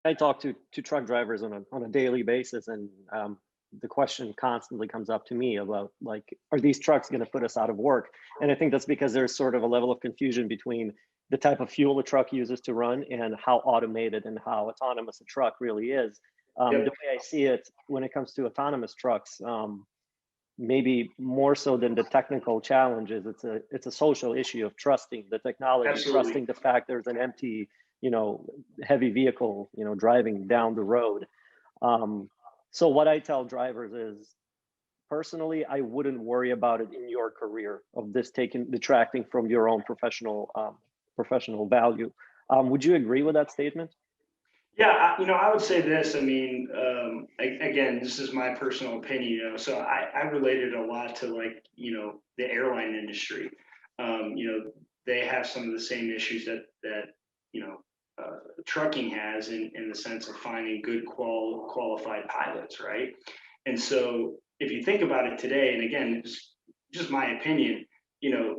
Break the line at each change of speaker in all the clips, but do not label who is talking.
I talk to truck drivers on a daily basis, and the question constantly comes up to me about, like, are these trucks going to put us out of work? And I think that's because there's sort of a level of confusion between the type of fuel a truck uses to run and how automated and how autonomous a truck really is. The
Yep,
way I see it when it comes to autonomous trucks, maybe more so than the technical challenges, it's a social issue of trusting the technology,
absolutely.
trusting the fact there's an empty, heavy vehicle, driving down the road. Um, so what I tell drivers is, personally, I wouldn't worry about it in your career of this taking detracting from your own professional value. Would you agree with that statement?
Yeah, I would say this. I mean, again, this is my personal opinion. So I related a lot to, like, the airline industry. They have some of the same issues that you know trucking has in the sense of finding good qualified pilots, right? And so if you think about it today, and again, it's just my opinion, you know,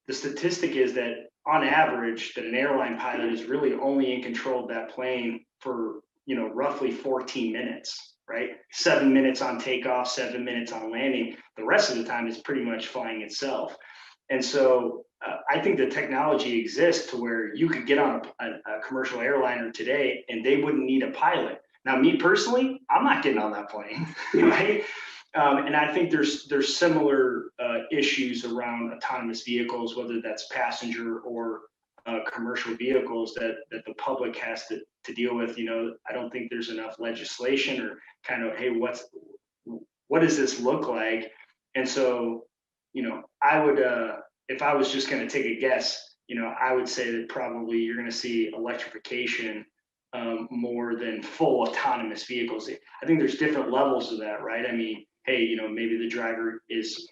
the statistic is that on average that an airline pilot is really only in control of that plane for roughly 14 minutes, right? 7 minutes on takeoff, 7 minutes on landing. The rest of the time is pretty much flying itself. And so I think the technology exists to where you could get on a commercial airliner today and they wouldn't need a pilot. Now, me personally, I'm not getting on that plane, right? And I think there's similar issues around autonomous vehicles, whether that's passenger or commercial vehicles that the public has to deal with. I don't think there's enough legislation or kind of, hey, what does this look like? And so, I would, if I was just going to take a guess, I would say that probably you're going to see electrification more than full autonomous vehicles. I think there's different levels of that, right? I mean, hey, maybe the driver is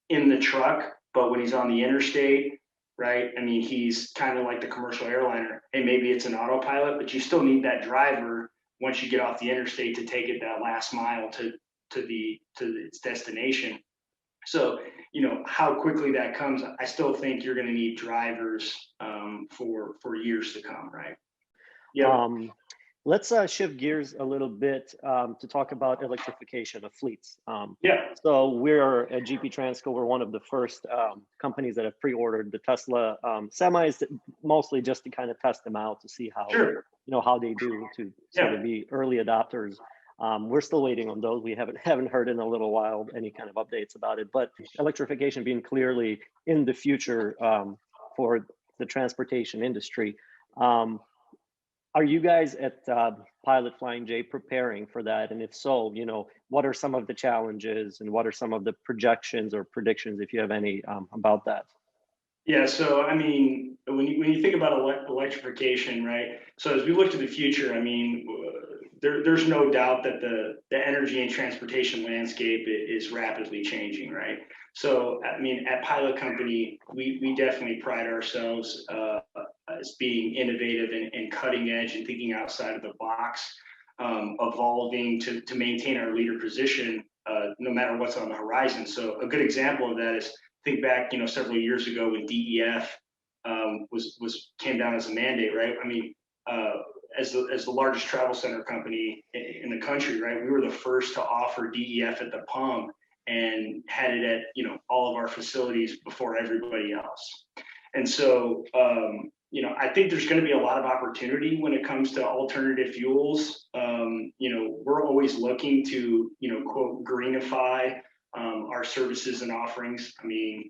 in the truck, but when he's on the interstate, right? I mean, he's kind of like the commercial airliner. Hey, maybe it's an autopilot, but you still need that driver once you get off the interstate to take it that last mile to its destination. So, how quickly that comes, I still think you're going to need drivers for years to come, right? Yep.
Um, let's shift gears a little bit to talk about electrification of fleets.
Yeah.
So we're at GP Transco. We're one of the first companies that have pre-ordered the Tesla semis, mostly just to kind of test them out to see how
Sure.
how they do, to sort of
Yeah.
be early adopters. We're still waiting on those. We haven't heard in a little while any kind of updates about it. But electrification being clearly in the future for the transportation industry. Um, are you guys at Pilot Flying J preparing for that? And if so, what are some of the challenges and what are some of the projections or predictions, if you have any, about that?
Yeah, so I mean, when you think about electrification, right? So as we look to the future, I mean, there's no doubt that the energy and transportation landscape is rapidly changing, right? So I mean, at Pilot Company, we definitely pride ourselves as being innovative and cutting edge and thinking outside of the box, evolving to maintain our leader position no matter what's on the horizon. So a good example of that is, think back, several years ago when DEF was came down as a mandate, right? I mean, as the largest travel center company in the country, right? We were the first to offer DEF at the pump and had it at all of our facilities before everybody else. And so, I think there's going to be a lot of opportunity when it comes to alternative fuels. We're always looking to, quote, greenify our services and offerings. I mean,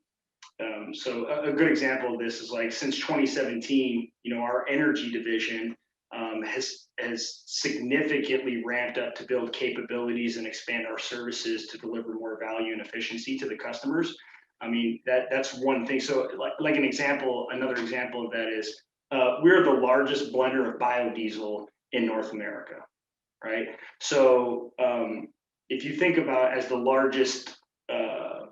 so a good example of this is, like, since 2017, our energy division has significantly ramped up to build capabilities and expand our services to deliver more value and efficiency to the customers. I mean, that's one thing. So like another example of that is we're the largest blender of biodiesel in North America, right? So if you think about as the largest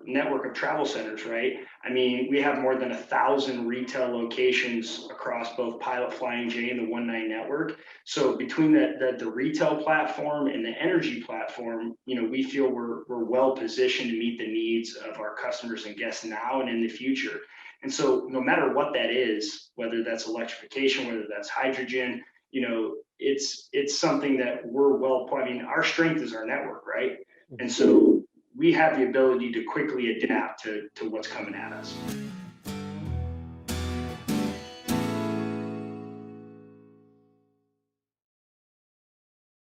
network of travel centers, right? I mean, we have more than 1,000 retail locations across both Pilot Flying J and the 19 network. So between the retail platform and the energy platform, we feel we're well positioned to meet the needs of our customers and guests now and in the future. And so no matter what that is, whether that's electrification, whether that's hydrogen, it's something that I mean, our strength is our network, right? And so we have the ability to quickly adapt to what's coming at us.